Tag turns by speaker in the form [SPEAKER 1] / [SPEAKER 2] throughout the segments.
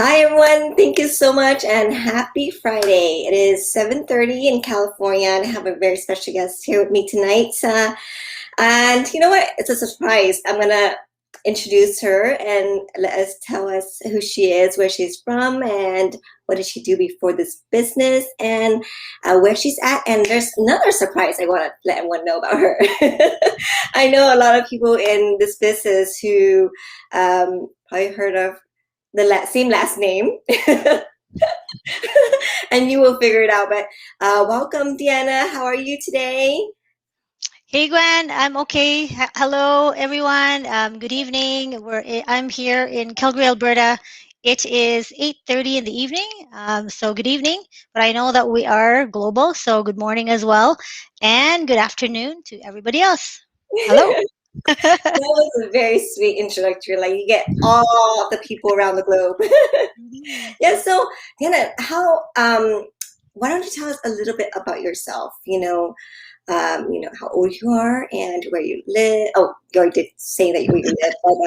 [SPEAKER 1] Hi everyone, thank you so much and happy Friday. It is 7:30 in California and I have a very special guest here with me tonight. And you know what? It's a surprise. I'm gonna introduce her and let us tell us who she is, where she's from, and what did she do before this business, and where she's at. And there's another surprise I want to let everyone know about her. I know a lot of people in this business who probably heard of the same last name, and you will figure it out. But welcome, Deana. How are you today?
[SPEAKER 2] Hey Gwen, I'm okay. Hello everyone. Good evening. I'm here in Calgary, Alberta. It is 8:30 in the evening. So good evening. But I know that we are global, so good morning as well, and good afternoon to everybody else. Hello.
[SPEAKER 1] That was a very sweet introductory. Like you get all the people around the globe.
[SPEAKER 2] Mhm.
[SPEAKER 1] Yeah. So, Deana, how? Why don't you tell us a little bit about yourself? How old you are and where you live. Oh, you already did say that where you live, but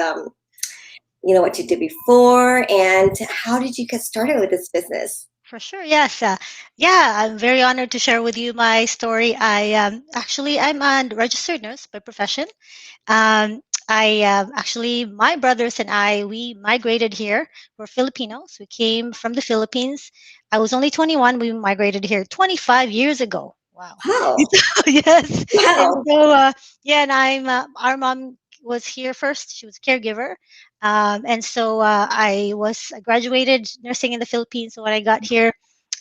[SPEAKER 1] what you did before and how did you get started with this business?
[SPEAKER 2] For sure, yes. Yeah, I'm very honored to share with you my story. I'm a registered nurse by profession. My brothers and I, we migrated here. We're Filipinos. We came from the Philippines. I was only 21. We migrated here 25 years ago. Wow.
[SPEAKER 1] Wow.
[SPEAKER 2] Yes. And
[SPEAKER 1] Wow.
[SPEAKER 2] so, yeah, and our mom was here first. She was a caregiver. I graduated nursing in the Philippines. So when I got here,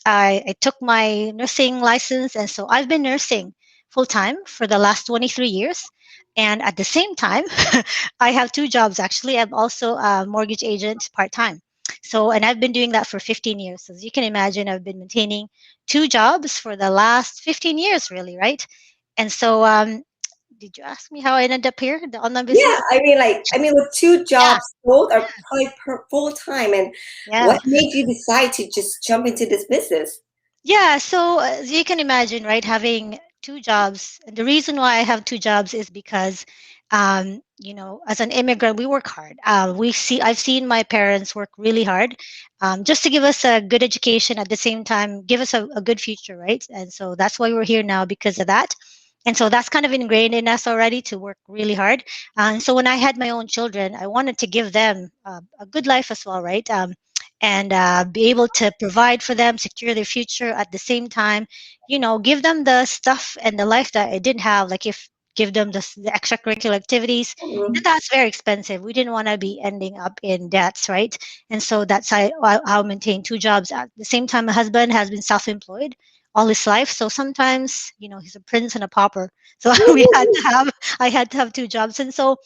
[SPEAKER 2] I took my nursing license. And so I've been nursing full time for the last 23 years. And at the same time, I have two jobs actually. I'm also a mortgage agent part time. And I've been doing that for 15 years. So as you can imagine, I've been maintaining two jobs for the last 15 years, really, right? And so, did you ask me how I ended up here, the online
[SPEAKER 1] Yeah,
[SPEAKER 2] business?
[SPEAKER 1] with two
[SPEAKER 2] Yeah,
[SPEAKER 1] jobs, both
[SPEAKER 2] yeah,
[SPEAKER 1] are probably full time. And
[SPEAKER 2] yeah.
[SPEAKER 1] what made you decide to just jump into this business?
[SPEAKER 2] Yeah, so as you can imagine, right, having two jobs. And the reason why I have two jobs is because, as an immigrant, we work hard. I've seen my parents work really hard, just to give us a good education at the same time, give us a good future, right? And so that's why we're here now because of that. And so that's kind of ingrained in us already to work really hard. And so when I had my own children, I wanted to give them a good life as well, right? And be able to provide for them, secure their future at the same time, give them the stuff and the life that I didn't have, like if give them the extracurricular activities.
[SPEAKER 1] Mhm.
[SPEAKER 2] And that's very expensive. We didn't want to be ending up in debts, right? And so that's how I maintain two jobs. At the same time, my husband has been self-employed all his life. So sometimes, he's a prince and a pauper. So I had to have two jobs. And so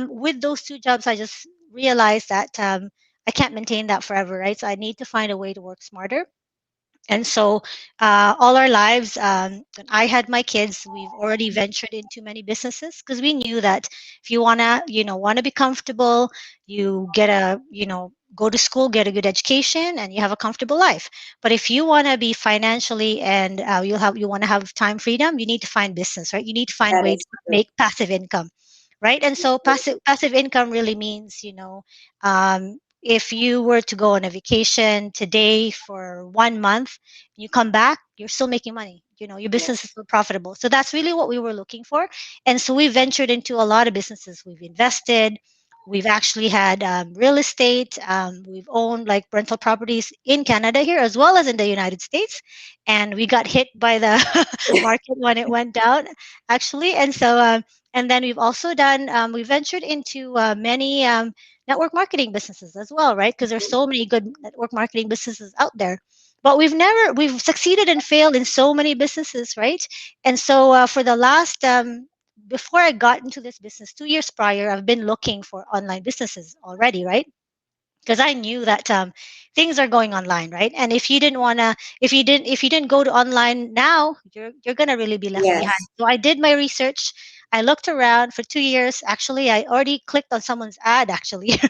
[SPEAKER 2] with those two jobs, I just realized that I can't maintain that forever, right? So I need to find a way to work smarter. And so, all our lives, when I had my kids, we've already ventured into many businesses because we knew that if you wanna be comfortable, you go to school, get a good education, and you have a comfortable life. But if you wanna be financially and you wanna have time freedom, you need to find business, right? You need to find a
[SPEAKER 1] That
[SPEAKER 2] way
[SPEAKER 1] is
[SPEAKER 2] to
[SPEAKER 1] true.
[SPEAKER 2] make passive income, right? And so passive income really means, if you were to go on a vacation today for 1 month, you come back, you're still making money. Your
[SPEAKER 1] Yeah.
[SPEAKER 2] business is still profitable. So that's really what we were looking for. And so we ventured into a lot of businesses. We've invested. We've actually had real estate. We've owned like rental properties in Canada here as well as in the United States. And we got hit by the market when it went down, actually. And then we've also we ventured into many network marketing businesses as well, right? Because there's so many good network marketing businesses out there. But we've succeeded and failed in so many businesses, right? And so for the last, before I got into this business 2 years prior, I've been looking for online businesses already, right? Because I knew that things are going online, right? And if you didn't go to online now, you're gonna really be left behind.
[SPEAKER 1] Yes.
[SPEAKER 2] So I did my research. I looked around for 2 years. Actually, I already clicked on someone's ad actually 2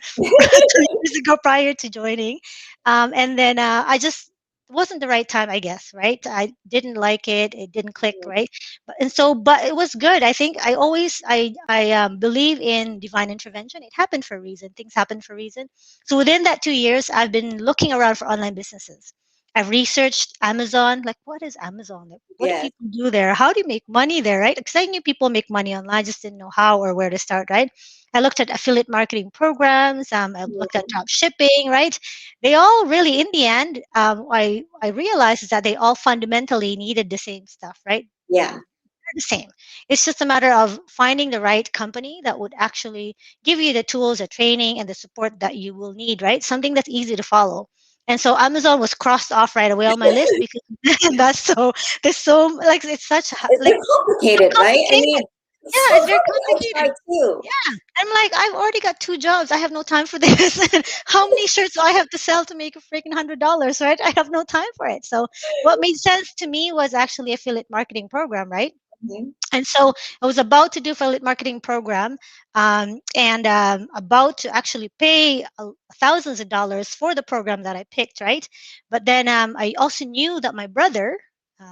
[SPEAKER 2] years ago prior to joining, and then I just wasn't the right time, I guess, right? I didn't like it. It didn't click, right? But it was good. I think I believe in divine intervention. It happened for a reason. Things happen for a reason. So within that 2 years, I've been looking around for online businesses. I've researched Amazon. Like, what is Amazon? Like, what do
[SPEAKER 1] Yes.
[SPEAKER 2] people do there? How do you make money there, right? Because I knew people make money online, just didn't know how or where to start, right? I looked at affiliate marketing programs. I looked at drop shipping, right? They all really, in the end, I realized is that they all fundamentally needed the same stuff, right?
[SPEAKER 1] Yeah.
[SPEAKER 2] They're the same. It's just a matter of finding the right company that would actually give you the tools, the training, and the support that you will need, right? Something that's easy to follow. And so Amazon was crossed off right away on my list because that's so there's so like it's such
[SPEAKER 1] It's
[SPEAKER 2] like
[SPEAKER 1] so complicated, right? I
[SPEAKER 2] complicated.
[SPEAKER 1] mean, it's
[SPEAKER 2] Yeah,
[SPEAKER 1] so
[SPEAKER 2] it's very
[SPEAKER 1] complicated. I
[SPEAKER 2] complicated.
[SPEAKER 1] tried too.
[SPEAKER 2] Yeah. I'm like, I've already got 2 jobs. I have no time for this. How many shirts do I have to sell to make a freaking $100, right? I have no time for it. So what made sense to me was actually affiliate marketing program, right?
[SPEAKER 1] Mhm.
[SPEAKER 2] And so I was about to do affiliate marketing program, and about to actually pay thousands of dollars for the program that I picked, right? But then I also knew that my brother,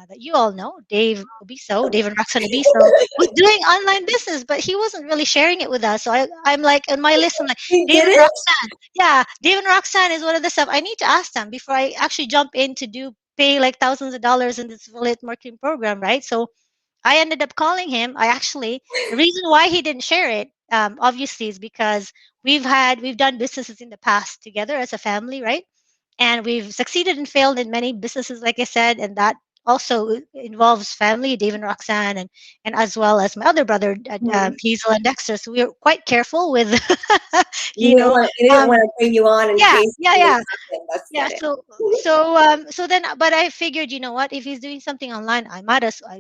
[SPEAKER 2] that you all know, Dave and Roxanne Abiso, was doing online business, but he wasn't really sharing it with us. So I'm like, on my list, I'm like,
[SPEAKER 1] We
[SPEAKER 2] Dave
[SPEAKER 1] did
[SPEAKER 2] and
[SPEAKER 1] it.
[SPEAKER 2] Roxanne. Yeah, Dave and Roxanne is one of the stuff I need to ask them before I actually jump in to do pay like thousands of dollars in this affiliate marketing program, right? So I ended up calling him. The reason why he didn't share it, obviously, is because we've done businesses in the past together as a family, right? And we've succeeded and failed in many businesses, like I said, and that also involves family, Dave and Roxanne, and as well as my other brother,
[SPEAKER 1] Mhm.
[SPEAKER 2] Hazel and Dexter. So we were quite careful with,
[SPEAKER 1] You
[SPEAKER 2] you
[SPEAKER 1] didn't
[SPEAKER 2] know,
[SPEAKER 1] want, you didn't
[SPEAKER 2] um,
[SPEAKER 1] want to bring you on in
[SPEAKER 2] yeah,
[SPEAKER 1] case
[SPEAKER 2] yeah,
[SPEAKER 1] something
[SPEAKER 2] yeah.
[SPEAKER 1] happened. That's
[SPEAKER 2] Yeah,
[SPEAKER 1] get it.
[SPEAKER 2] so then, but I figured, you know what, if he's doing something online, I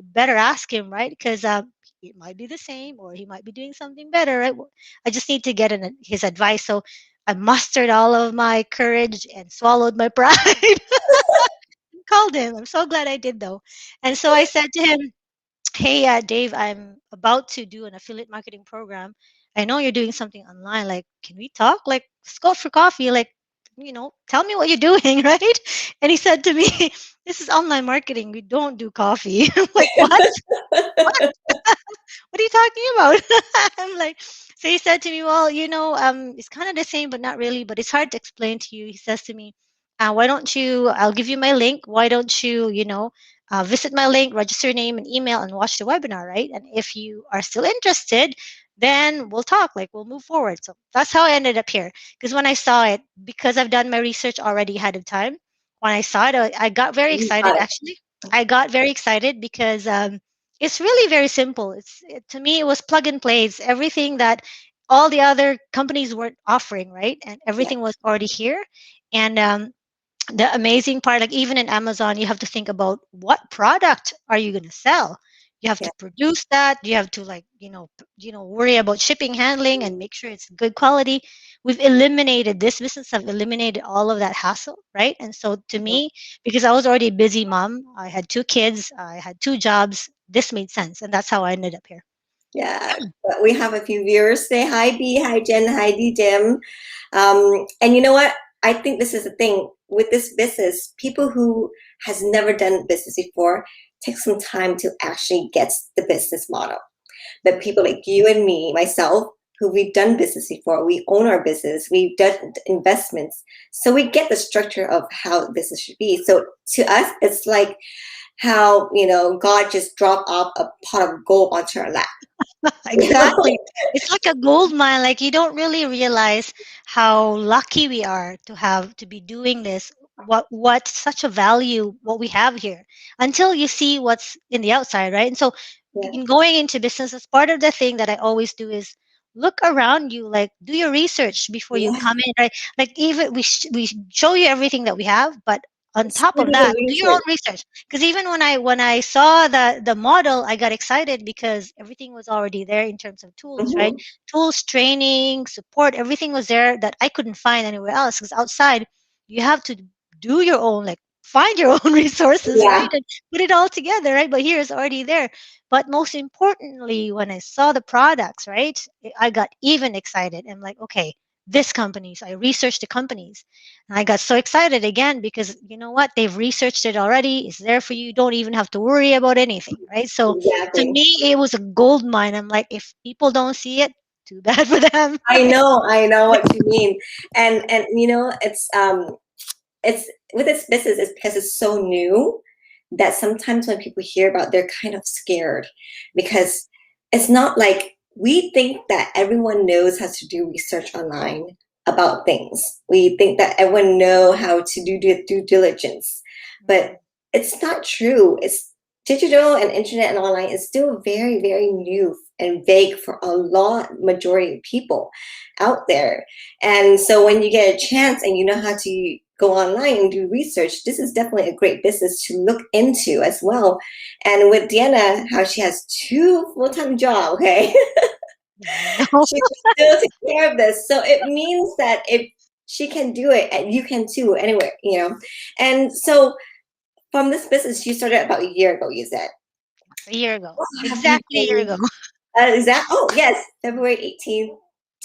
[SPEAKER 2] better ask him, right? Because it might be the same, or he might be doing something better, right? I just need to get his advice. So I mustered all of my courage and swallowed my pride. Called him. I'm so glad I did though. And so I said to him, hey, Dave, I'm about to do an affiliate marketing program. I know you're doing something online. Like, can we talk? Like, let's go for coffee. Like, tell me what you're doing, right? And he said to me, this is online marketing. We don't do coffee. I'm like, what? What are you talking about? I'm like, so he said to me, well, it's kind of the same, but not really, but it's hard to explain to you. He says to me, why don't you, I'll give you my link. Why don't you, visit my link, register your name and email and watch the webinar, right? And if you are still interested, then we'll talk, like we'll move forward. So that's how I ended up here. Because when I saw it, because I've done my research already ahead of time, when I saw it, I got very
[SPEAKER 1] You
[SPEAKER 2] excited
[SPEAKER 1] got
[SPEAKER 2] actually. I got very excited because it's really very simple. To me, it was plug and play. It's everything that all the other companies weren't offering, right? And
[SPEAKER 1] it.
[SPEAKER 2] everything was already here. And the amazing part, like even in Amazon, you have to think about what product are you going to sell. You have
[SPEAKER 1] Yeah.
[SPEAKER 2] to produce that. You have to like worry about shipping, handling, and make sure it's good quality. We've eliminated this business. Have eliminated all of that hassle, right? And so to
[SPEAKER 1] Yeah.
[SPEAKER 2] me, because I was already a busy mom, I had 2 kids, I had 2 jobs. This made sense, and that's how I ended up here.
[SPEAKER 1] Yeah, but we have a few viewers say hi B, hi Jen, hi D Dim. And you know what? I think this is the thing with this business. People who has never done business before take some time to actually get the business model. But people like you and me, myself, who we've done business before, we own our business, we've done investments, so we get the structure of how business should be. So to us, it's like how God just dropped off a pot of gold onto our lap. You know?
[SPEAKER 2] Exactly. It's like a gold mine. Like you don't really realize how lucky we are to be doing this. What such a value what we have here until you see what's in the outside, right? And so
[SPEAKER 1] Yeah.
[SPEAKER 2] in going into business, as part of the thing that I always do is look around you, like do your research before you
[SPEAKER 1] Yeah.
[SPEAKER 2] come in, right? Like even we show you everything that we have, but on top
[SPEAKER 1] Still
[SPEAKER 2] of
[SPEAKER 1] do
[SPEAKER 2] that,
[SPEAKER 1] the
[SPEAKER 2] do your own
[SPEAKER 1] research.
[SPEAKER 2] research. Because even when I saw the model, I got excited because everything was already there in terms of tools, right?
[SPEAKER 1] Hmm.
[SPEAKER 2] Tools, training, support, everything was there that I couldn't find anywhere else. Because outside, you have to do your own, like find your own resources,
[SPEAKER 1] Yeah.
[SPEAKER 2] right? And put it all together, right? But here it's already there. But most importantly, when I saw the products, right, I got even excited. I'm like, okay, this company. So I researched the companies. And I got so excited again because you know what? They've researched it already. It's there for you. You don't even have to worry about anything, right? So to
[SPEAKER 1] Exactly.
[SPEAKER 2] me, it was a gold mine. I'm like, if people don't see it, too bad for them.
[SPEAKER 1] I know what you mean. And it's with this business is because it's so new that sometimes when people hear about it, they're kind of scared because it's not like we think that everyone knows how to do research online about things. We think that everyone know how to do due diligence, but it's not true. It's digital and internet and online is still very, very new and vague for a lot majority of people out there. And so when you get a chance and you know how to go online and do research, this is definitely a great business to look into as well. And with Deana, how she has two full-time jobs, okay?
[SPEAKER 2] Yeah, I know.
[SPEAKER 1] She can still take care of this. So it means that if she can do it, and you can too, anyway, you know. And so from this business, you started about a year ago, you said.
[SPEAKER 2] A year ago.
[SPEAKER 1] What have you
[SPEAKER 2] Exactly a year
[SPEAKER 1] gained?
[SPEAKER 2] ago.
[SPEAKER 1] Oh, yes, February 18th,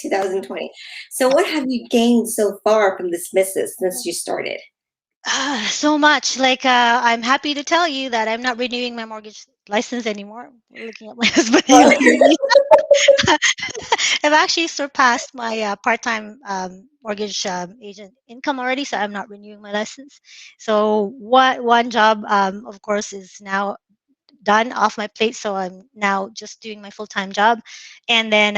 [SPEAKER 1] 2020. So what have you gained so far from this business since you started?
[SPEAKER 2] So much. Like, I'm happy to tell you that I'm not renewing my mortgage license anymore. We're looking at my husband. He'll hear me. I've actually surpassed my part-time mortgage agent income already, so I'm not renewing my license. So what one job, of course, is now done off my plate, so I'm now just doing my full-time job. And then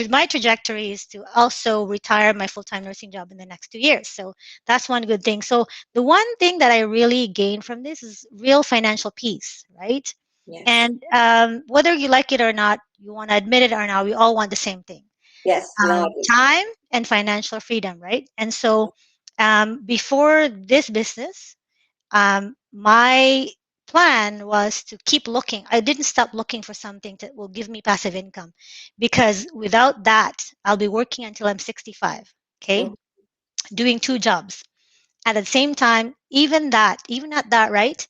[SPEAKER 2] my trajectory is to also retire my full-time nursing job in the next 2 years. So that's one good thing. So the one thing that I really gain from this is real financial peace, right?
[SPEAKER 1] Yes.
[SPEAKER 2] And whether you like it or not, you want to admit it or not, we all want the same thing:
[SPEAKER 1] Yes, we all do.
[SPEAKER 2] time and financial freedom, right? And so before this business, my plan was to keep looking. I didn't stop looking for something that will give me passive income, because without that, I'll be working until I'm 65, okay,
[SPEAKER 1] Mhm.
[SPEAKER 2] doing two jobs. At the same time, even at that, right?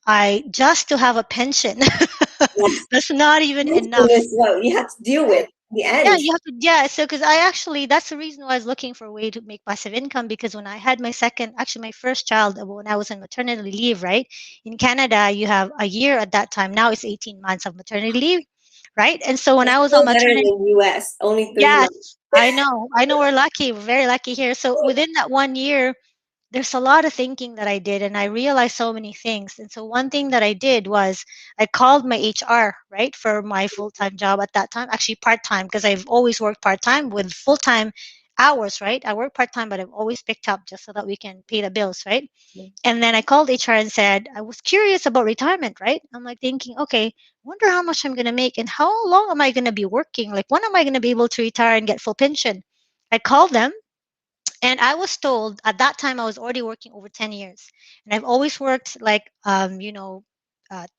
[SPEAKER 2] I just to have a pension,
[SPEAKER 1] Yes.
[SPEAKER 2] that's not even
[SPEAKER 1] Pension
[SPEAKER 2] enough.
[SPEAKER 1] is what you have to deal with in the
[SPEAKER 2] Yeah,
[SPEAKER 1] end.
[SPEAKER 2] you have to. Yeah, so because I actually, that's the reason why I was looking for a way to make passive income. Because when I had my second, actually my first child, when I was on maternity leave, right? In Canada, you have a year at that time. Now it's 18 months of maternity leave, right? And so when
[SPEAKER 1] It's
[SPEAKER 2] I was on
[SPEAKER 1] still better
[SPEAKER 2] maternity,
[SPEAKER 1] than US, only 3 months.
[SPEAKER 2] yes, I know, we're lucky, we're very lucky here. So within that 1 year, there's a lot of thinking that I did, and I realized so many things. And so one thing that I did was I called my HR, right, for my full-time job at that time, actually part-time, because I've always worked part-time with full-time hours, right? I work part-time, but I've always picked up just so that we can pay the bills, right? And then I called HR and said, I was curious about retirement, right? I'm like thinking, okay, wonder how much I'm going to make and how long am I going to be working? Like, when am I going to be able to retire and get full pension? I called them, and I was told at that time I was already working over 10 years. And I've always worked like, 2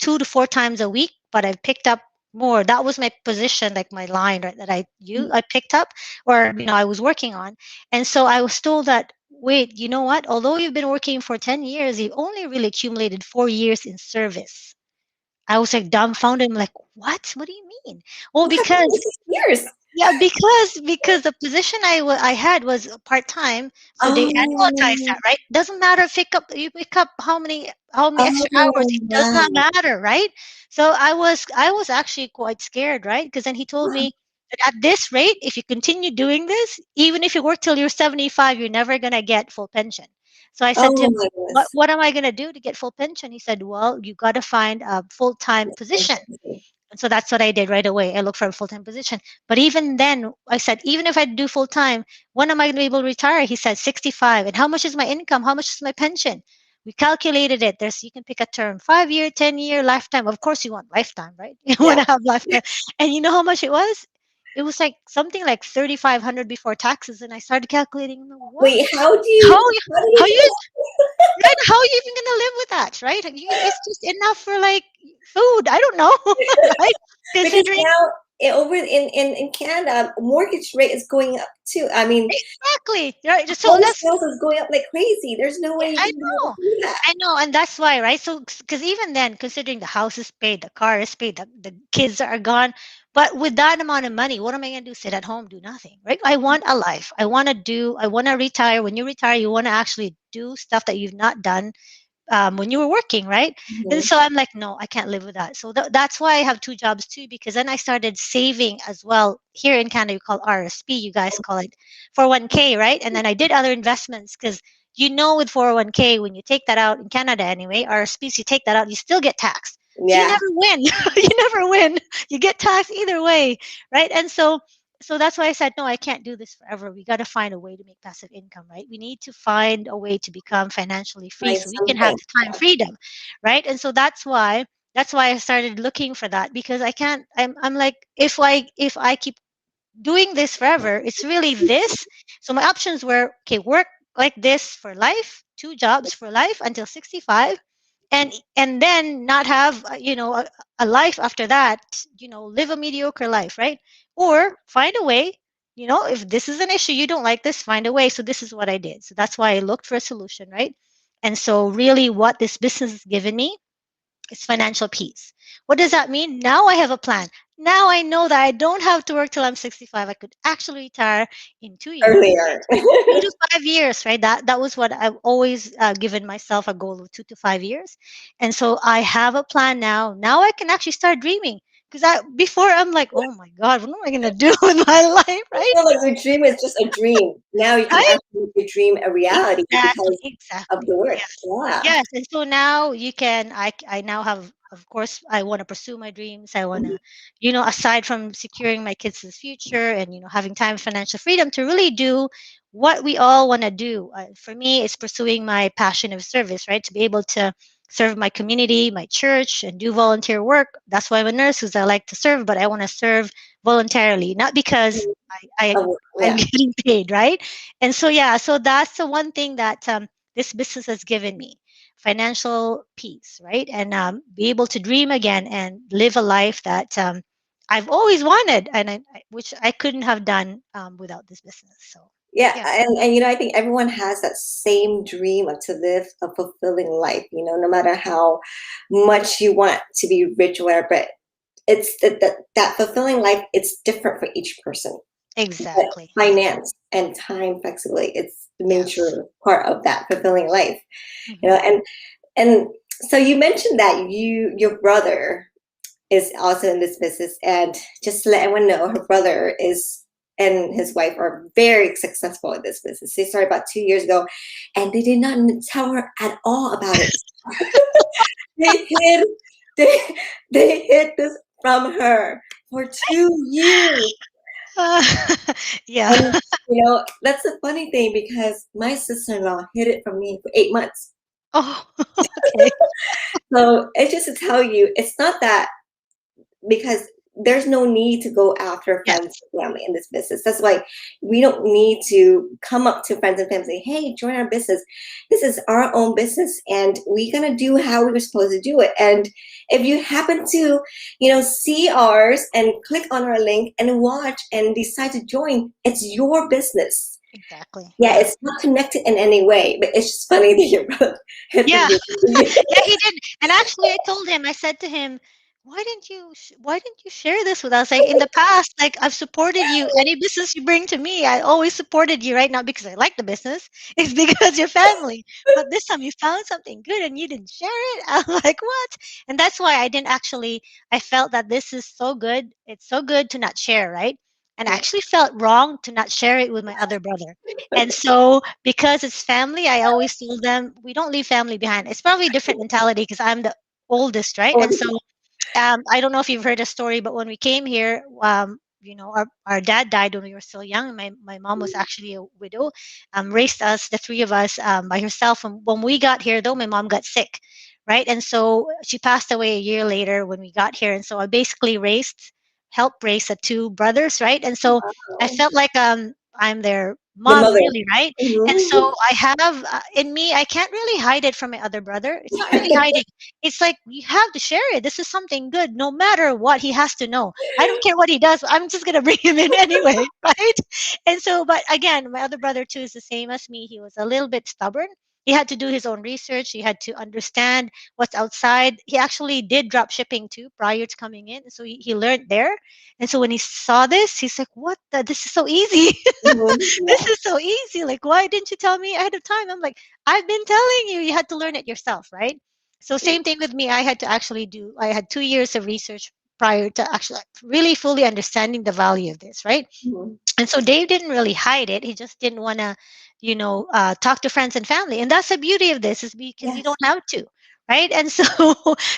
[SPEAKER 2] to 4 times a week, but I've picked up more. That was my position, like my line, right, that I picked up, or, I was working on. And so I was told that, wait, you know what? Although you've been working for 10 years, you've only really accumulated 4 years in service. I was like dumbfounded. I'm like, what? What do you mean? Well,
[SPEAKER 1] What happened
[SPEAKER 2] because
[SPEAKER 1] in 6 years?
[SPEAKER 2] yeah, because the position I had was part time, so they annualize
[SPEAKER 1] Oh,
[SPEAKER 2] that, right? Doesn't matter if you pick up how many extra hours.
[SPEAKER 1] oh,
[SPEAKER 2] It does not
[SPEAKER 1] wow.
[SPEAKER 2] matter, right? So I was actually quite scared, right? Because then he told me that at this rate, if you continue doing this, even if you work till you're 75, you're never gonna get full pension. So I said to
[SPEAKER 1] Oh
[SPEAKER 2] him,
[SPEAKER 1] my
[SPEAKER 2] "What
[SPEAKER 1] goodness.
[SPEAKER 2] what am I gonna do to get full pension?" He said, "Well, you got to find a full time position." And so that's what I did right away. I looked for a full time position. But even then, I said, even if I do full time, when am I going to be able to retire? He said 65. And how much is my income? How much is my pension? We calculated it. You can pick a term: 5 year, 10 year, lifetime. Of course, you want lifetime, right? You want
[SPEAKER 1] Yeah.
[SPEAKER 2] to have lifetime. And you know how much it was? It was like something like 3,500 before taxes. And I started calculating, I'm like, what?
[SPEAKER 1] Wait,
[SPEAKER 2] How,
[SPEAKER 1] how do
[SPEAKER 2] how
[SPEAKER 1] you
[SPEAKER 2] you, right? How are you even going to live with that, right? It's just enough for like food. I don't know, right?
[SPEAKER 1] because
[SPEAKER 2] Considering
[SPEAKER 1] now over in Canada, mortgage rate is going up too. I mean,
[SPEAKER 2] Exactly. Right. So
[SPEAKER 1] home
[SPEAKER 2] that's
[SPEAKER 1] sales is going up like crazy. There's no way you
[SPEAKER 2] I
[SPEAKER 1] can be able
[SPEAKER 2] know.
[SPEAKER 1] to do that.
[SPEAKER 2] I know, and that's why, right? So, because even then, considering the house is paid, the car is paid, the kids are gone, but with that amount of money, what am I going to do? Sit at home, do nothing, right? I want a life. I want to retire. When you retire, you want to actually do stuff that you've not done when you were working, right? And
[SPEAKER 1] Mhm.
[SPEAKER 2] so I'm like, no, I can't live with that. So that's why I have two jobs too, because then I started saving as well. Here in Canada, you call RSP, you guys call it 401k, right? And then I did other investments because with 401k, when you take that out in Canada anyway, RSPs, you take that out, you still get taxed. So you
[SPEAKER 1] Yeah,
[SPEAKER 2] never win. You never win. You get taxed either way, right? And so that's why I said, no, I can't do this forever. We got to find a way to make passive income, right? We need to find a way to become financially free
[SPEAKER 1] find
[SPEAKER 2] so we can have
[SPEAKER 1] something.
[SPEAKER 2] the time freedom, right? And so that's why I started looking for that because I can't. I'm like, if I keep doing this forever, it's really this. So my options were, okay, work like this for life, two jobs for life until 65, and then not have a life after that, live a mediocre life, right? Or find a way, if this is an issue, you don't like this, find a way. So this is what I did. So that's why I looked for a solution, right? And so really what this business has given me, it's financial peace. What does that mean? Now I have a plan. Now I know that I don't have to work till I'm 65. I could actually retire in 2 years,
[SPEAKER 1] Earlier.
[SPEAKER 2] 2 to 5 years, right? That was what I've always given myself, a goal of 2 to 5 years. And so I have a plan now. Now I can actually start dreaming. Because before I'm like, oh my God, what am I gonna do with my life,
[SPEAKER 1] I
[SPEAKER 2] right?
[SPEAKER 1] feel like your dream is just a dream. Now you can
[SPEAKER 2] Right?
[SPEAKER 1] actually make your dream a reality
[SPEAKER 2] Exactly,
[SPEAKER 1] because of
[SPEAKER 2] exactly.
[SPEAKER 1] the work.
[SPEAKER 2] Yes.
[SPEAKER 1] Yeah.
[SPEAKER 2] Yes. And so now you can, I now have, of course, I want to pursue my dreams. I want to, aside from securing my kids' future and, having time and financial freedom to really do what we all want to do. For me, it's pursuing my passion of service, right? To be able to serve my community, my church, and do volunteer work. That's why I'm a nurse, because I like to serve, but I want to serve voluntarily, not because I'm
[SPEAKER 1] Yeah.
[SPEAKER 2] getting paid, right? And so, yeah, so that's the one thing that this business has given me, financial peace, right? And be able to dream again and live a life that I've always wanted, and which I couldn't have done without this business. So,
[SPEAKER 1] Yeah,
[SPEAKER 2] yeah,
[SPEAKER 1] and I think everyone has that same dream of to live a fulfilling life, no matter how much you want to be rich or whatever, but it's that fulfilling life, it's different for each person. But
[SPEAKER 2] exactly.
[SPEAKER 1] finance and time flexibility, it's the
[SPEAKER 2] Yes.
[SPEAKER 1] major part of that fulfilling life. You know,
[SPEAKER 2] Hmm.
[SPEAKER 1] and so you mentioned that your brother is also in this business, and just to let everyone know, her brother is and his wife are very successful in this business. They started about 2 years ago, and they did not tell her at all about it. They hid they they hid this from her for 2 years.
[SPEAKER 2] Uh, yeah.
[SPEAKER 1] And that's the funny thing because my sister-in-law hid it from me for 8 months.
[SPEAKER 2] Oh, okay.
[SPEAKER 1] So it's just to tell you, it's not that because there's no need to go after friends
[SPEAKER 2] Yes,
[SPEAKER 1] and family in this business. That's why we don't need to come up to friends and family and say, hey, join our business. This is our own business and we're gonna do how we were supposed to do it. And if you happen to, see ours and click on our link and watch and decide to join, it's your business.
[SPEAKER 2] exactly.
[SPEAKER 1] Yeah,
[SPEAKER 2] Yeah.
[SPEAKER 1] it's not connected in any way, but it's just funny that your brother had from
[SPEAKER 2] Yeah.
[SPEAKER 1] you.
[SPEAKER 2] Yeah, he did. And actually, I told him, I said to him, why didn't you share this with us? Like in the past, like I've supported you. Any business you bring to me, I always supported you, right? Not because I like the business, it's because you're family. But this time you found something good and you didn't share it. I'm like, what? And that's why I didn't actually, I felt that this is so good. It's so good to not share, right? And I
[SPEAKER 1] Yeah.
[SPEAKER 2] actually felt wrong to not share it with my other brother. And so, because it's family, I always told them we don't leave family behind. It's probably a different mentality because I'm the oldest, right? And so, I don't know if you've heard a story, but when we came here, our dad died when we were still young. My mom was actually a widow, raised us, the three of us, by herself. And when we got here, though, my mom got sick, right? And so she passed away a year later when we got here. And so I basically helped raise the two brothers, right? And so I
[SPEAKER 1] Wow.
[SPEAKER 2] felt like I'm their
[SPEAKER 1] The
[SPEAKER 2] mom,
[SPEAKER 1] mother.
[SPEAKER 2] really, right? And
[SPEAKER 1] Mhm.
[SPEAKER 2] so I have in me, I can't really hide it from my other brother. It's not really hiding. It's like you have to share it. This is something good. No matter what, he has to know. I don't care what he does. I'm just gonna bring him in anyway, right? And so, but again, my other brother too is the same as me. He was a little bit stubborn. He had to do his own research. He had to understand what's outside. He actually did drop shipping too prior to coming in. So he learned there. And so when he saw this, he's like, what the? This is so easy.
[SPEAKER 1] Mhm.
[SPEAKER 2] This
[SPEAKER 1] Yeah.
[SPEAKER 2] is so easy. Like, why didn't you tell me ahead of time? I'm like, I've been telling you. You had to learn it yourself, right? So same thing with me. I had to actually do. I had 2 years of research prior to actually really fully understanding the value of this, right?
[SPEAKER 1] Mhm.
[SPEAKER 2] And so Dave didn't really hide it. He just didn't want to, talk to friends and family. And that's the beauty of this is because you
[SPEAKER 1] Yes.
[SPEAKER 2] don't have to, right? And so,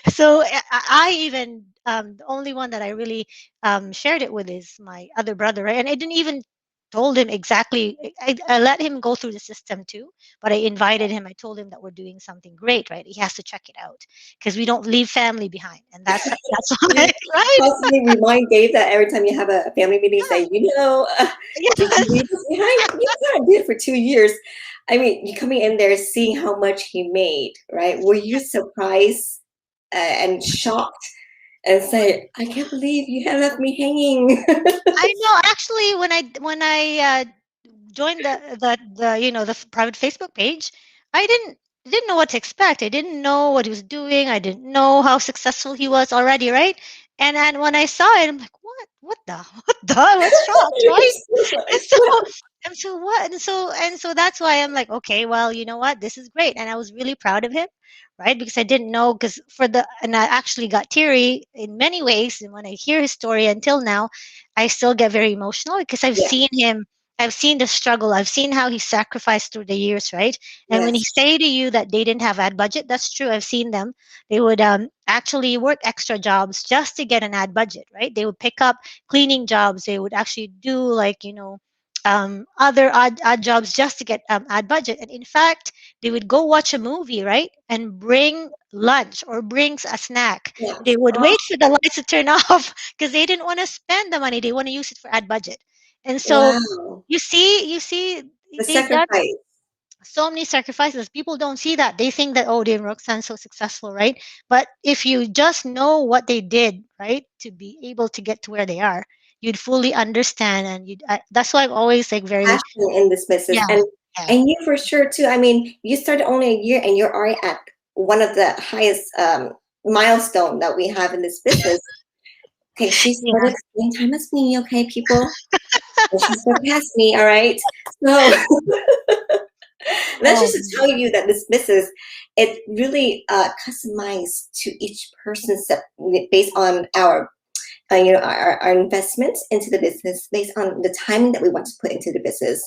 [SPEAKER 2] so I even the only one that I really shared it with is my other brother, right? And I didn't even told him exactly. I let him go through the system too, but I invited him. I told him that we're doing something great, right? He has to check it out because we don't leave family behind, and that's
[SPEAKER 1] You
[SPEAKER 2] why, right?
[SPEAKER 1] constantly remind Dave that every time you have a family meeting, say, did you
[SPEAKER 2] Yes.
[SPEAKER 1] leave us behind? You kind of did for 2 years. I mean, you coming in there, seeing how much he made, right? Were you surprised and shocked and say, I can't believe you have left me hanging?
[SPEAKER 2] I know. Actually, when I joined the private Facebook page, I didn't know what to expect. I didn't know what he was doing. I didn't know how successful he was already, right? And then when I saw it, I'm like, what the, what the? I was shocked, right? And so and so that's why I'm like, okay, well, you know what? This is great. And I was really proud of him, right? Because I didn't know because and I actually got teary in many ways. And when I hear his story until now, I still get very emotional because
[SPEAKER 1] Yeah,
[SPEAKER 2] I've seen the struggle. I've seen how he sacrificed through the years, right? And when he
[SPEAKER 1] yes,
[SPEAKER 2] say to you that they didn't have ad budget, that's true. I've seen them. They would actually work extra jobs just to get an ad budget, right? They would pick up cleaning jobs. They would actually do like other odd jobs just to get ad budget. And in fact, they would go watch a movie, right, and bring lunch or brings a snack. They
[SPEAKER 1] yes.
[SPEAKER 2] would
[SPEAKER 1] Oh,
[SPEAKER 2] wait for the lights to turn off because they didn't want to spend the money. They want to use it for ad budget. And so
[SPEAKER 1] wow.
[SPEAKER 2] you see,
[SPEAKER 1] The
[SPEAKER 2] they've done
[SPEAKER 1] sacrifice.
[SPEAKER 2] so many sacrifices. People don't see that. They think that, oh, Dave Roxanne's so successful, right? But if you just know what they did, right, to be able to get to where they are, you'd fully understand. And that's why I'm always like very,
[SPEAKER 1] Passion in this business,
[SPEAKER 2] yeah,
[SPEAKER 1] and
[SPEAKER 2] yeah,
[SPEAKER 1] and you for sure too. I mean, you started only a year, and you're already at one of the highest milestone that we have in this business. Okay, she
[SPEAKER 2] yeah,
[SPEAKER 1] started the same time as me. Okay, people, and she surpassed me. All right, so that's
[SPEAKER 2] oh,
[SPEAKER 1] just to tell you that this business, it really customized to each person's based on our investments into the business based on the timing that we want to put into the business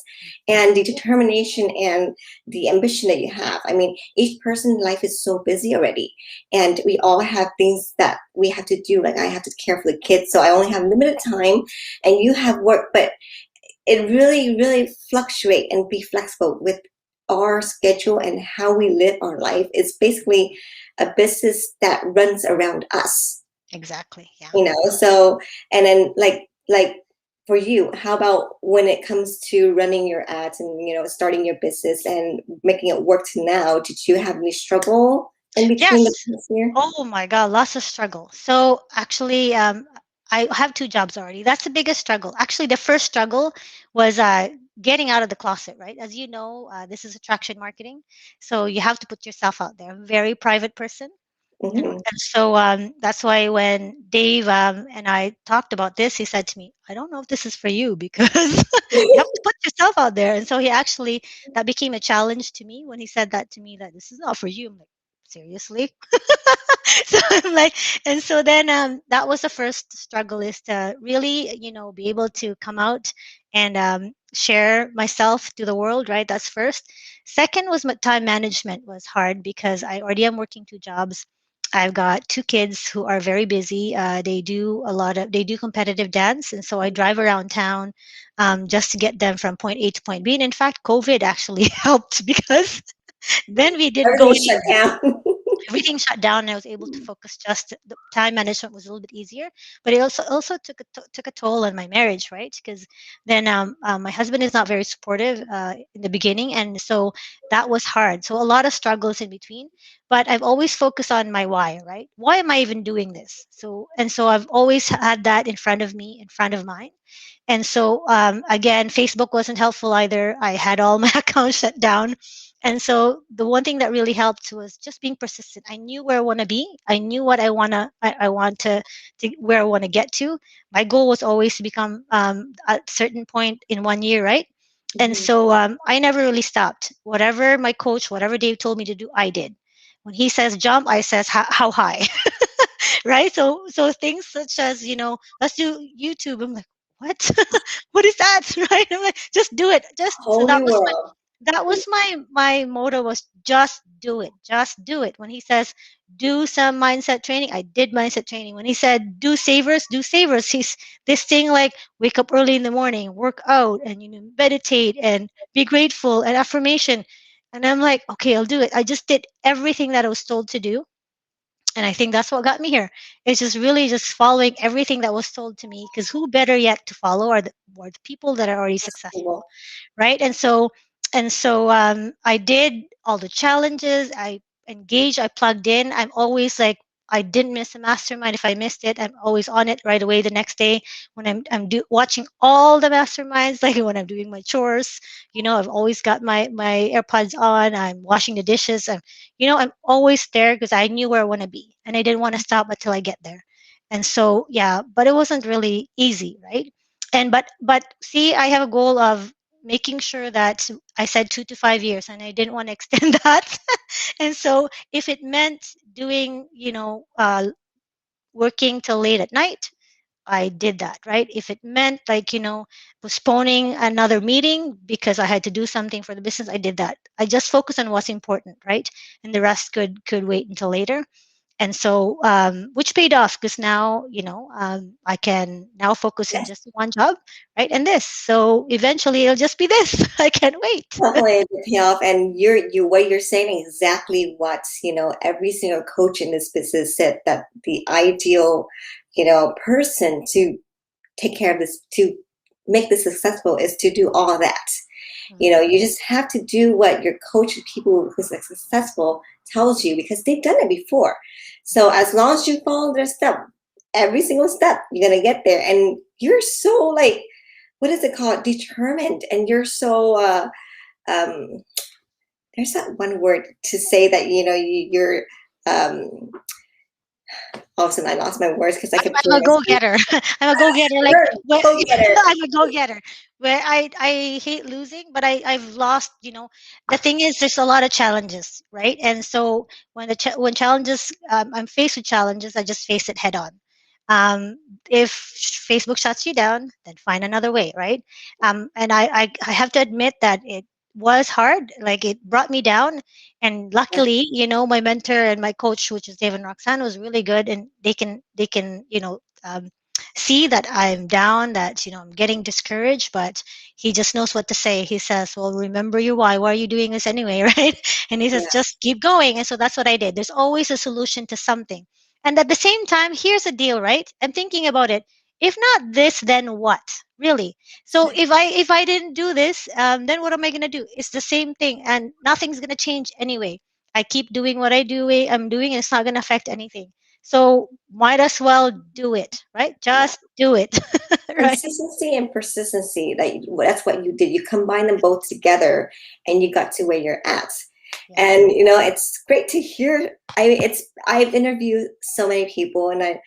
[SPEAKER 1] and the determination and the ambition that you have. I mean, each person's life is so busy already, and we all have things that we have to do. Like I have to care for the kids, so I only have limited time, and you have work, but it really, really fluctuate and be flexible with our schedule and how we live our life. It's basically a business that runs around us,
[SPEAKER 2] exactly, yeah.
[SPEAKER 1] so and then like for you, how about when it comes to running your ads and starting your business and making it work to now, did you have any struggle in between the
[SPEAKER 2] Yes.
[SPEAKER 1] past year?
[SPEAKER 2] Oh my God, lots of struggle. So actually, I have 2 jobs already. That's the biggest struggle. Actually, the first struggle was getting out of the closet, right? As you know, this is attraction marketing. So you have to put yourself out there. I'm a very private person.
[SPEAKER 1] Hmm.
[SPEAKER 2] And so that's why when Dave and I talked about this, he said to me, I don't know if this is for you because you have to put yourself out there. And so that became a challenge to me when he said that to me, that this is not for you. I'm like, seriously? So I'm like, and so then that was the first struggle, is to really, be able to come out and share myself to the world, right? That's first. Second was my time management was hard because I already am working 2 jobs. I've got 2 kids who are very busy. They do competitive dance. And so I drive around town just to get them from point A to point B. And in fact, COVID actually helped because then we didn't go
[SPEAKER 1] Everything shut
[SPEAKER 2] anywhere.
[SPEAKER 1] down.
[SPEAKER 2] everything shut down and I was able to focus. Just the time management was a little bit easier, but it also took a toll on my marriage, right? Because then my husband is not very supportive in the beginning, and so that was hard. So a lot of struggles in between, but I've always focused on my why, right? Why am I even doing this? So I've always had that in front of me, in front of mind. And so, again, Facebook wasn't helpful either. I had all my accounts shut down. And so the one thing that really helped was just being persistent. I knew where I want to be. I knew what I want to where I want to get to. My goal was always to become at a certain point in 1 year, right? And
[SPEAKER 1] Mhm.
[SPEAKER 2] so I never really stopped. Whatever my coach, whatever Dave told me to do, I did. When he says jump, I says how high. Right? So things such as, let's do YouTube. I'm like, what? What is that? Right? I'm like, just do it. Just so
[SPEAKER 1] Whole new world.
[SPEAKER 2] that was my motto was just do it. Just do it. When he says do some mindset training, I did mindset training. When he said do savers, do savers. He's this thing like wake up early in the morning, work out, and meditate and be grateful and affirmation. And I'm like, okay, I'll do it. I just did everything that I was told to do, and I think that's what got me here. It's just really just following everything that was told to me, because who better yet to follow are the people that are already successful,
[SPEAKER 1] Possible.
[SPEAKER 2] right? And so I did all the challenges. I engaged. I plugged in. I'm always like, I didn't miss a mastermind. If I missed it, I'm always on it right away the next day when watching all the masterminds, like when I'm doing my chores. I've always got my AirPods on. I'm washing the dishes. I'm always there because I knew where I want to be, and I didn't want to stop until I get there. And so, yeah, but it wasn't really easy, right? And but see, I have a goal of making sure that I said 2 to 5 years, and I didn't want to extend that. And so, if it meant doing, working till late at night, I did that, right? If it meant like, postponing another meeting because I had to do something for the business, I did that. I just focused on what's important, right? And the rest could wait until later. And so, which paid off because now, I can now focus in
[SPEAKER 1] Yes,
[SPEAKER 2] just one job, right? And this. So eventually it'll just be this. I can't wait.
[SPEAKER 1] definitely the payoff. And you what you're saying exactly what, every single coach in this business said that the ideal, person to take care of this, to make this successful is to do all of that.
[SPEAKER 2] Mhm.
[SPEAKER 1] You just have to do what your coach, people who's successful, tells you because they've done it before. So as long as you follow their step, every single step, you're gonna get there. And you're so like, what is it called? Determined, and you're so. Um, there's that one word to say that you're. Um, all of a sudden, I lost my words because I kept
[SPEAKER 2] I'm
[SPEAKER 1] putting
[SPEAKER 2] a go getter. I'm a go getter. Like
[SPEAKER 1] my go getter.
[SPEAKER 2] I'm a go getter. Where I hate losing, but I've lost. The thing is, there's a lot of challenges, right? And so when challenges, I'm faced with challenges, I just face it head on. Um, if Facebook shuts you down, then find another way, right? And I have to admit that it was hard. Like it brought me down, and luckily, my mentor and my coach, which is Dave and Roxanne, was really good, and they can see that I'm down, that I'm getting discouraged, but he just knows what to say. He says, well, remember your why. Why are you doing this anyway? Right? And he says,
[SPEAKER 1] Yeah,
[SPEAKER 2] just keep going. And so that's what I did. There's always a solution to something. And at the same time, here's the deal, right? I'm thinking about it. If not this, then what? Really? So if I didn't do this, then what am I gonna do? It's the same thing, and nothing's gonna change anyway. I keep doing what I'm doing, and it's not gonna affect anything. So might as well do it, right?
[SPEAKER 1] yeah.
[SPEAKER 2] Just do it, right?
[SPEAKER 1] Consistency and persistency. That's what you did. You combine them both together, and you got to where you're at.
[SPEAKER 2] Yeah.
[SPEAKER 1] And it's great to hear. I've interviewed so many people, and I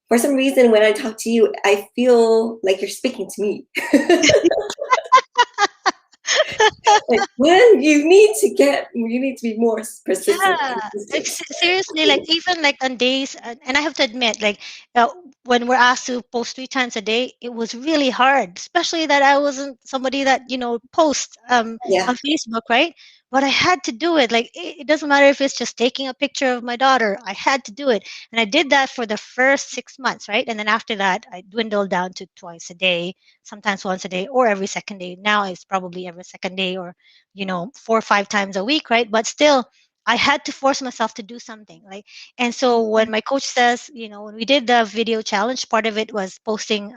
[SPEAKER 1] for some reason when I talk to you, I feel like you're speaking to me. Like, when you need to be more persistent,
[SPEAKER 2] Yeah, like
[SPEAKER 1] consistent.
[SPEAKER 2] seriously, like even like on days, and I have to admit, like when we're asked to post 3 times a day, it was really hard, especially that I wasn't somebody that posts
[SPEAKER 1] Yeah,
[SPEAKER 2] on Facebook, right? But I had to do it. Like it doesn't matter if it's just taking a picture of my daughter. I had to do it, and I did that for the first 6 months, right? And then after that, I dwindled down to twice a day, sometimes once a day, or every second day. Now it's probably every second day, or 4 or 5 times a week, right? But still, I had to force myself to do something. Like, and so when my coach says, you know, when we did the video challenge, part of it was posting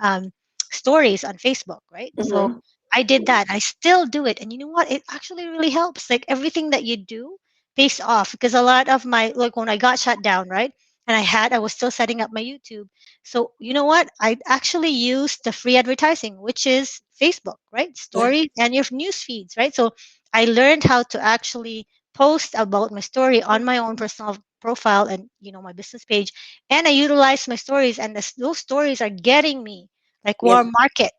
[SPEAKER 2] stories on Facebook, right? So
[SPEAKER 1] Mm-hmm.
[SPEAKER 2] I did that. I still do it. And you know what? It actually really helps. Like everything that you do pays off, because a lot of my, like when I got shut down, right? And I was still setting up my YouTube. So you know what? I actually used the free advertising, which is Facebook, right?
[SPEAKER 1] Yeah.
[SPEAKER 2] Stories and your news feeds, right? So I learned how to actually post about my story on my own personal profile and, you know, my business page, and I utilize my stories, and those stories are getting me like
[SPEAKER 1] Yes.
[SPEAKER 2] warm market,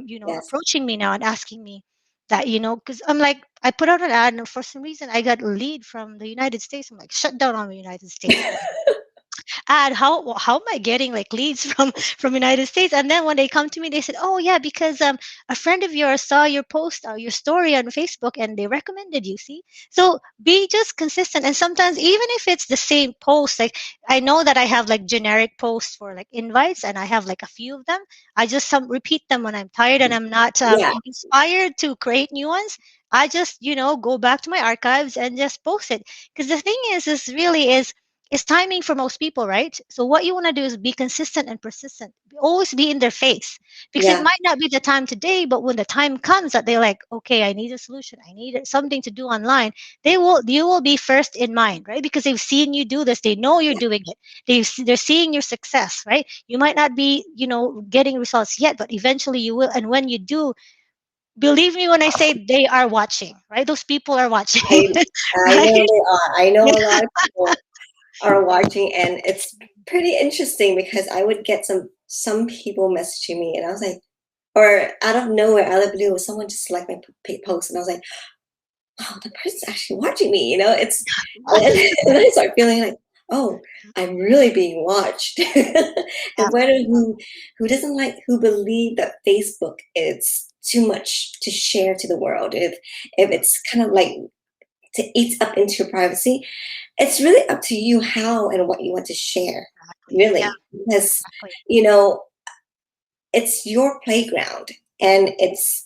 [SPEAKER 2] you know,
[SPEAKER 1] Yes.
[SPEAKER 2] approaching me now and asking me that, you know, because I'm like, I put out an ad and for some reason I got a lead from the United States. I'm like, shut down on the United States. And how am I getting like leads from United States? And then when they come to me, they said, oh yeah, because a friend of yours saw your post or your story on Facebook and they recommended you. See, so be just consistent. And sometimes even if it's the same post, like I know that I have like generic posts for like invites, and I have like a few of them. I just some repeat them when I'm tired and I'm not
[SPEAKER 1] Yeah.
[SPEAKER 2] inspired to create new ones. I just, you know, go back to my archives and just post it. Because the thing is really is timing for most people, right? So what you want to do is be consistent and persistent. Always be in their face, because it
[SPEAKER 1] Yeah.
[SPEAKER 2] might not be the time today, but when the time comes that they're like, okay, I need a solution, I need something to do online, you will be first in mind, right? Because they've seen you do this, they know you're doing it, they're seeing your success, right? You might not be, you know, getting results yet, but eventually you will. And when you do, believe me when I say they are watching, right? Those people are watching,
[SPEAKER 1] I I
[SPEAKER 2] right?
[SPEAKER 1] know they are. I know
[SPEAKER 2] Yeah.
[SPEAKER 1] a lot of people are watching, and it's pretty interesting because I would get some people messaging me, and I was like, or out of nowhere, out of the blue, someone just liked my post, and I was like, oh, the person's actually watching me. You know, it's and I start feeling like, oh, I'm really being watched. And whether
[SPEAKER 2] Absolutely.
[SPEAKER 1] who doesn't like who believe that Facebook is too much to share to the world, if it's kind of like to eat up into your privacy, it's really up to you how and what you want to share.
[SPEAKER 2] Exactly. Yeah,
[SPEAKER 1] Really, because
[SPEAKER 2] exactly.
[SPEAKER 1] you know it's your playground, and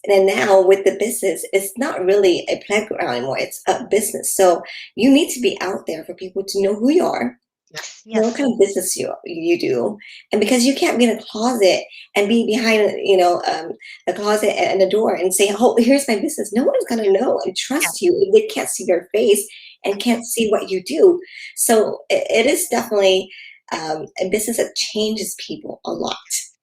[SPEAKER 1] now with the business it's not really a playground anymore, it's a business. So you need to be out there for people to know who you are,
[SPEAKER 2] Yes,
[SPEAKER 1] know what
[SPEAKER 2] yes,
[SPEAKER 1] kind of business you do. And because you can't be in a closet and be behind a closet and a door and say, oh, here's my business, no one's going to know and
[SPEAKER 2] yeah,
[SPEAKER 1] trust you if they can't see your face and can't see what you do. So it is definitely a business that changes people a lot.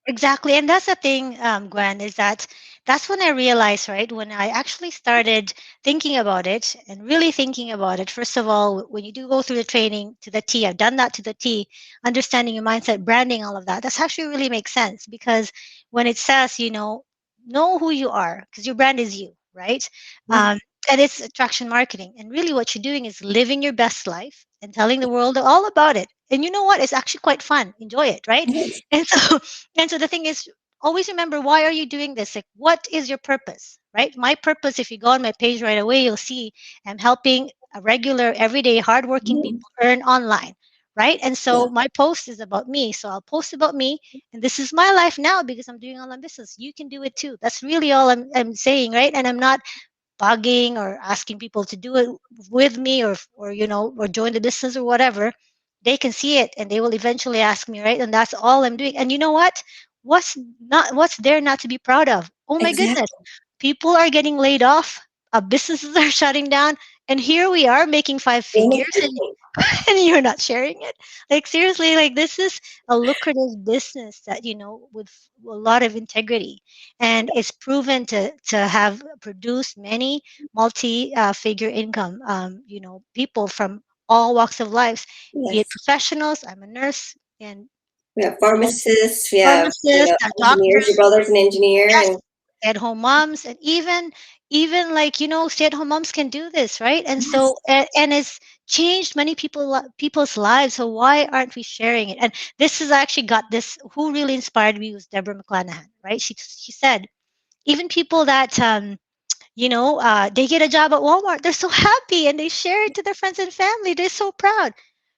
[SPEAKER 2] exactly. And that's the thing, Gwen, is that that's when I realized, right, when I actually started thinking about it and really thinking about it. First of all, when you do go through the training to the T, I've done that to the T, understanding your mindset, branding, all of that. That's actually really makes sense, because when it says, you know who you are, because your brand is you, right?
[SPEAKER 1] Yeah.
[SPEAKER 2] Um, and it's attraction marketing. And really, what you're doing is living your best life and telling the world all about it. And you know what? It's actually quite fun. Enjoy it, right?
[SPEAKER 1] Yes.
[SPEAKER 2] And so and so the thing is, always remember, why are you doing this? Like, what is your purpose, right? My purpose, if you go on my page right away, you'll see I'm helping a regular, everyday, hardworking
[SPEAKER 1] Mhm.
[SPEAKER 2] people earn online, right? And
[SPEAKER 1] Yeah.
[SPEAKER 2] so my post is about me. So I'll post about me, and this is my life now because I'm doing online business. You can do it too. That's really all I'm saying, right? And I'm not bugging or asking people to do it with me, or or join the business or whatever. They can see it and they will eventually ask me, right? And that's all I'm doing. And you know what? What's there not to be proud of? Oh my goodness.
[SPEAKER 1] Exactly.
[SPEAKER 2] People are getting laid off, businesses are shutting down, and here we are making five
[SPEAKER 1] Same
[SPEAKER 2] figures, and and you're not sharing it. Like seriously, like this is a lucrative business that, with a lot of integrity, and it's proven to have produced many multi figure income, people from all walks of life, be it
[SPEAKER 1] Yes.
[SPEAKER 2] professionals. I'm a nurse, and
[SPEAKER 1] We have
[SPEAKER 2] you know
[SPEAKER 1] pharmacists, we have,
[SPEAKER 2] pharmacists,
[SPEAKER 1] engineers. Your
[SPEAKER 2] doctors.
[SPEAKER 1] brother's an engineer,
[SPEAKER 2] Yes,
[SPEAKER 1] and
[SPEAKER 2] stay-at-home moms, and even like stay-at-home moms can do this, right? And
[SPEAKER 1] yes,
[SPEAKER 2] so and it's changed many people's lives. So why aren't we sharing it? And this has actually got this. Who really inspired me was Deborah McClanahan, right? She said even people that they get a job at Walmart, they're so happy and they share it to their friends and family. They're so proud.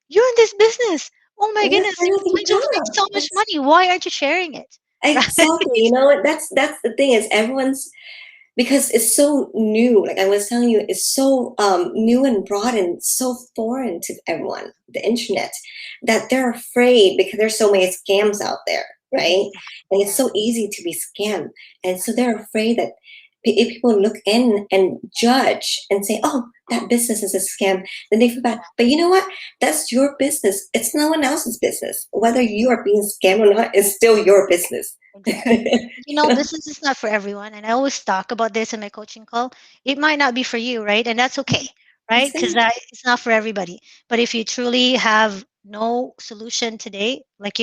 [SPEAKER 2] You're in this business. Oh my
[SPEAKER 1] yes,
[SPEAKER 2] goodness,
[SPEAKER 1] they're
[SPEAKER 2] you're
[SPEAKER 1] nothing
[SPEAKER 2] going to make
[SPEAKER 1] proud.
[SPEAKER 2] so much money. Why aren't you sharing it? Right?
[SPEAKER 1] Exactly. You know what? That's the thing is everyone's, because it's so new. Like I was telling you, it's so new and broad and so foreign to everyone, the internet, that they're afraid because there's so many scams out there, right?
[SPEAKER 2] Exactly.
[SPEAKER 1] And it's
[SPEAKER 2] Yeah.
[SPEAKER 1] so easy to be scammed. And so they're afraid that if people look in and judge and say, oh, that business is a scam, then they feel bad. But you know what? That's your business. It's no one else's business. Whether you are being scammed or not, it's still your business.
[SPEAKER 2] Exactly. You know, business is not for everyone. And I always talk about this in my coaching call. It might not be for you, right? And that's okay, right?
[SPEAKER 1] That's
[SPEAKER 2] Because
[SPEAKER 1] it.
[SPEAKER 2] it's not for everybody. But if you truly have no solution today, like,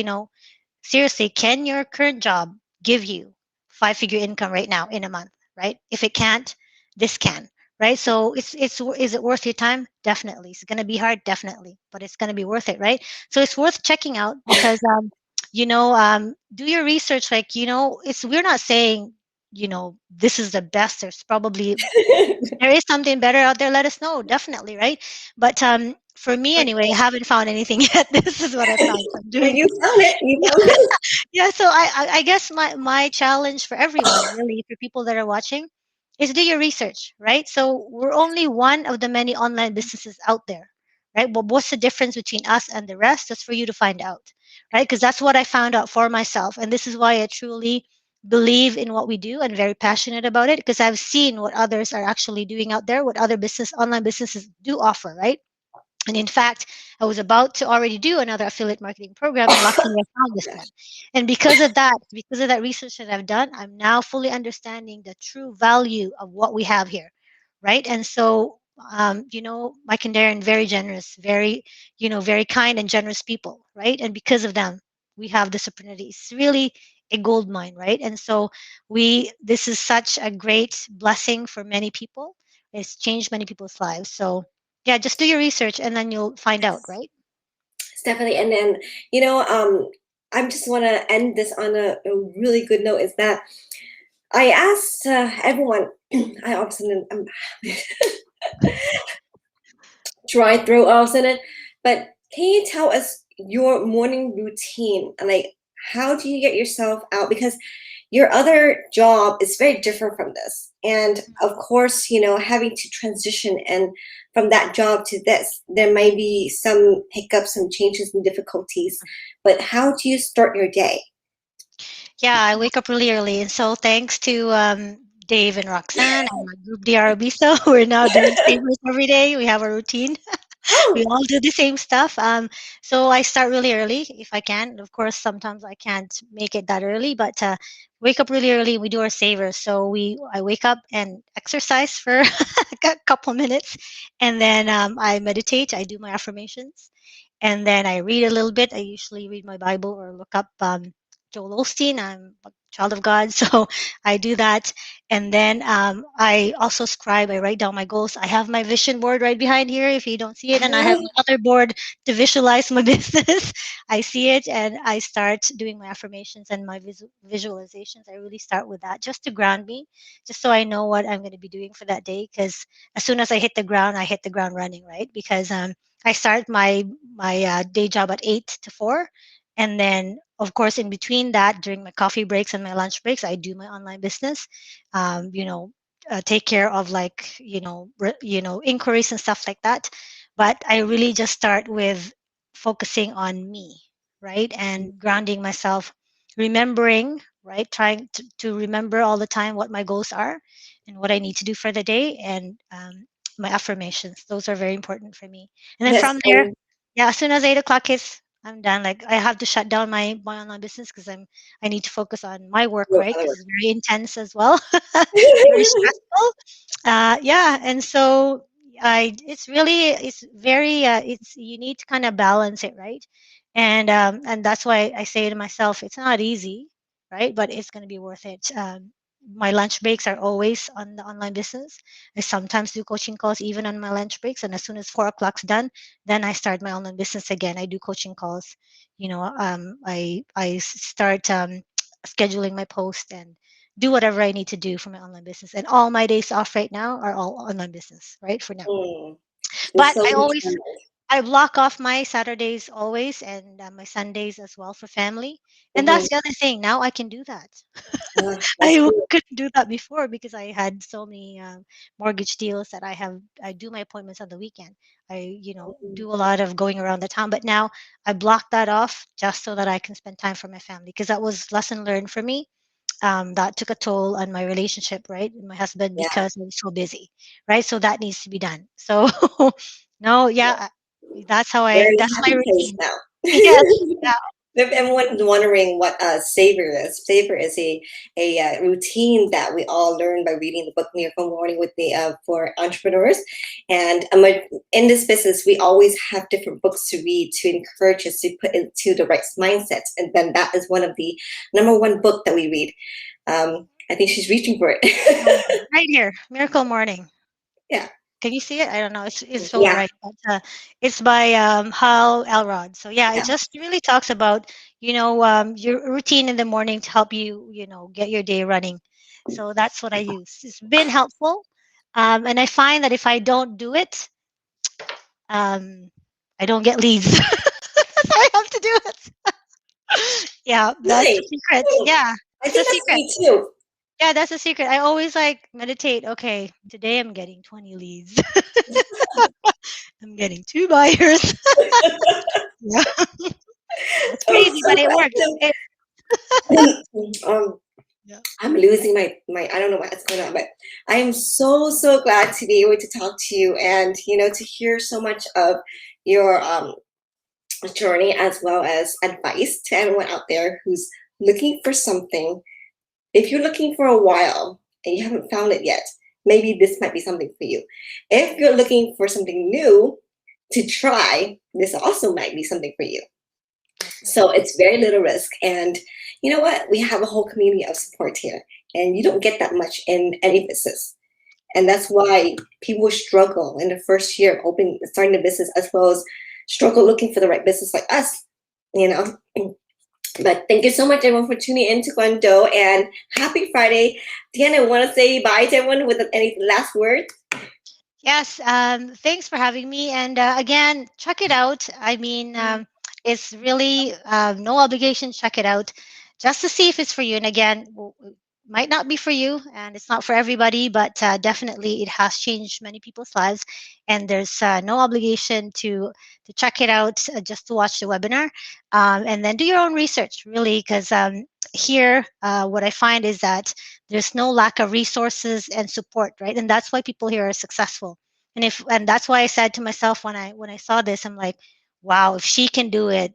[SPEAKER 2] seriously, can your current job give you five-figure income right now in a month, right? If it can't, this can, right? So is it worth your time? Definitely. It's going to be hard, definitely, but it's going to be worth it, right? So it's worth checking out because do your research. Like, it's we're not saying this is the best. There's probably if there is something better out there, let us know. Definitely, right? But for me anyway, I haven't found anything yet. This is what I found. So I'm
[SPEAKER 1] But
[SPEAKER 2] doing.
[SPEAKER 1] you found it. You found it.
[SPEAKER 2] Yeah, so I guess my challenge for everyone, really, for people that are watching, is do your research, right? So we're only one of the many online businesses out there, right? But what's the difference between us and the rest? That's for you to find out, right? Because that's what I found out for myself, and this is why I truly believe in what we do and very passionate about it because I've seen what others are actually doing out there, what other online businesses do offer, right? And in fact, I was about to already do another affiliate marketing program, and luckily I found this one. And because of that research that I've done, I'm now fully understanding the true value of what we have here, right? And so, Mike and Darren, very generous, very, very kind and generous people, right? And because of them, we have this opportunity. It's really a gold mine, right? And so this is such a great blessing for many people. It's changed many people's lives. So yeah, just do your research and then you'll find out, right?
[SPEAKER 1] Stephanie, and then I just want to end this on a really good note. Is that I asked everyone. I often dry throat all of a sudden, but can you tell us your morning routine and like how do you get yourself out? Because your other job is very different from this, and of course, having to transition and from that job to this, there may be some hiccups, some changes and difficulties. But how do you start your day?
[SPEAKER 2] Yeah, I wake up really early. And so thanks to Dave and Roxanne and my group DRB. So we're now doing savers every day. We have a routine. We
[SPEAKER 1] Oh,
[SPEAKER 2] all do the same stuff. So I start really early if I can. Of course, sometimes I can't make it that early, but wake up really early. We do our savers. So I wake up and exercise for a couple minutes, and then I meditate. I do my affirmations, and then I read a little bit. I usually read my Bible or look up Joel Osteen. I'm a child of God, so I do that. And then I also scribe. I write down my goals. I have my vision board right behind here. If you don't see it, and I have another board to visualize my business. I see it, and I start doing my affirmations and my visualizations. I really start with that just to ground me, just so I know what I'm going to be doing for that day. Because as soon as I hit the ground, I hit the ground running, right? Because I start my day job at 8 to 4, and then of course in between that, during my coffee breaks and my lunch breaks, I do my online business. Um, you know, take care of like inquiries and stuff like that. But I really just start with focusing on me, right, and grounding myself, remembering, right, trying to remember all the time what my goals are and what I need to do for the day, and my affirmations. Those are very important for me. And then
[SPEAKER 1] that's
[SPEAKER 2] from there,
[SPEAKER 1] so
[SPEAKER 2] yeah, as soon as 8 o'clock hits, I'm done. Like I have to shut down my online business because I need to focus on my work,
[SPEAKER 1] no
[SPEAKER 2] right?
[SPEAKER 1] other
[SPEAKER 2] Because it's very intense as well, very
[SPEAKER 1] word.
[SPEAKER 2] stressful. Yeah, and so it's very it's you need to kind of balance it, right? And that's why I say to myself, it's not easy, right? But it's going to be worth it. My lunch breaks are always on the online business. I sometimes do coaching calls even on my lunch breaks, and as soon as 4 o'clock's done, then I start my online business again. I do coaching calls. I start scheduling my post and do whatever I need to do for my online business. And all my days off right now are all online business, right? For now.
[SPEAKER 1] Mm, it's
[SPEAKER 2] But
[SPEAKER 1] so
[SPEAKER 2] I always
[SPEAKER 1] determined.
[SPEAKER 2] I block off my Saturdays always and my Sundays as well for family. And
[SPEAKER 1] Mm-hmm.
[SPEAKER 2] that's the other thing. Now I can do that.
[SPEAKER 1] That's cool.
[SPEAKER 2] Couldn't do that before because I had so many mortgage deals that I do my appointments on the weekend.
[SPEAKER 1] Mhm.
[SPEAKER 2] Do a lot of going around the town, but now I block that off just so that I can spend time for my family because that was lesson learned for me. That took a toll on my relationship, right, with my husband
[SPEAKER 1] Yeah.
[SPEAKER 2] because I was so busy, right? So that needs to be done. So no, yeah, that's how
[SPEAKER 1] We're
[SPEAKER 2] I.
[SPEAKER 1] in a
[SPEAKER 2] That's my
[SPEAKER 1] happy place
[SPEAKER 2] routine.
[SPEAKER 1] now.
[SPEAKER 2] Yes, yeah.
[SPEAKER 1] If everyone's wondering what savor is a routine that we all learn by reading the book Miracle Morning with the for entrepreneurs. And in this business, we always have different books to read to encourage us to put into the right mindset. And then that is one of the number one book that we read. I think she's reaching for it.
[SPEAKER 2] Right here, Miracle Morning.
[SPEAKER 1] Yeah,
[SPEAKER 2] Can you see it? I don't know. It's so
[SPEAKER 1] yeah,
[SPEAKER 2] bright. But, it's by Hal Elrod. So yeah, it
[SPEAKER 1] yeah.
[SPEAKER 2] just really talks about your routine in the morning to help you get your day running. So that's what I use. It's been helpful, and I find that if I don't do it, um, I don't get leads. So I have to do it. Yeah, that's the
[SPEAKER 1] Really,
[SPEAKER 2] secret.
[SPEAKER 1] really.
[SPEAKER 2] Yeah,
[SPEAKER 1] I
[SPEAKER 2] it's a
[SPEAKER 1] think that's
[SPEAKER 2] secret.
[SPEAKER 1] me too.
[SPEAKER 2] Yeah, that's a secret. I always like meditate. Okay, today I'm getting 20 leads. I'm getting two buyers. Yeah, that's
[SPEAKER 1] I'm
[SPEAKER 2] crazy, but
[SPEAKER 1] so
[SPEAKER 2] it
[SPEAKER 1] glad
[SPEAKER 2] works.
[SPEAKER 1] um,
[SPEAKER 2] Yeah.
[SPEAKER 1] I'm losing my I don't know what's going on, but I am so glad to be able to talk to you and to hear so much of your journey as well as advice to anyone out there who's looking for something. If you're looking for a while and you haven't found it yet, maybe this might be something for you. If you're looking for something new to try, this also might be something for you. So
[SPEAKER 2] Definitely.
[SPEAKER 1] it's very little risk. And you know what? We have a whole community of support here. And you don't get that much in any business. And that's why people struggle in the first year of starting a business, as well as struggle looking for the right business like us, you know. But thank you so much, everyone, for tuning in to Gwen Do, and happy Friday. Deanna, I want to say bye to everyone with any last words.
[SPEAKER 2] Yes, thanks for having me. And again, check it out. I mean, it's really no obligation. Check it out just to see if it's for you. And again, it might not be for you and it's not for everybody, but definitely it has changed many people's lives. And there's no obligation to check it out just to watch the webinar. And then do your own research, really, because here, what I find is that there's no lack of resources and support, right? And that's why people here are successful. And that's why I said to myself when I saw this, I'm like, wow, if she can do it,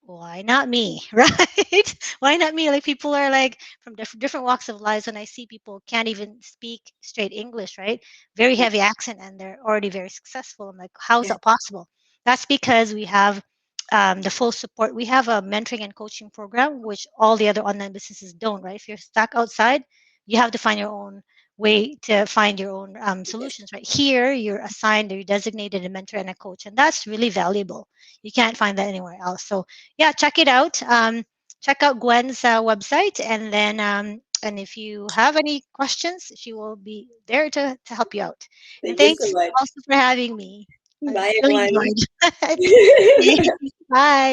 [SPEAKER 2] why not me? Right? Why not me? Like people are like from different walks of lives. When I see people can't even speak straight English, right? Very
[SPEAKER 1] Yeah,
[SPEAKER 2] heavy accent, and they're already very successful. I'm like, how is
[SPEAKER 1] yeah,
[SPEAKER 2] that possible? That's because we have the full support. We have a mentoring and coaching program, which all the other online businesses don't, right? If you're stuck outside, you have to find your own way to find your own solutions, right? Here, you're assigned or you're designated a mentor and a coach, and that's really valuable. You can't find that anywhere else. So, yeah, check it out. Check out Gwen's website, and then and if you have any questions, she will be there to help you out. And
[SPEAKER 1] thank you so
[SPEAKER 2] thanks
[SPEAKER 1] much.
[SPEAKER 2] also for having me. I
[SPEAKER 1] Bye,
[SPEAKER 2] really
[SPEAKER 1] everyone.
[SPEAKER 2] enjoyed. Okay. Bye.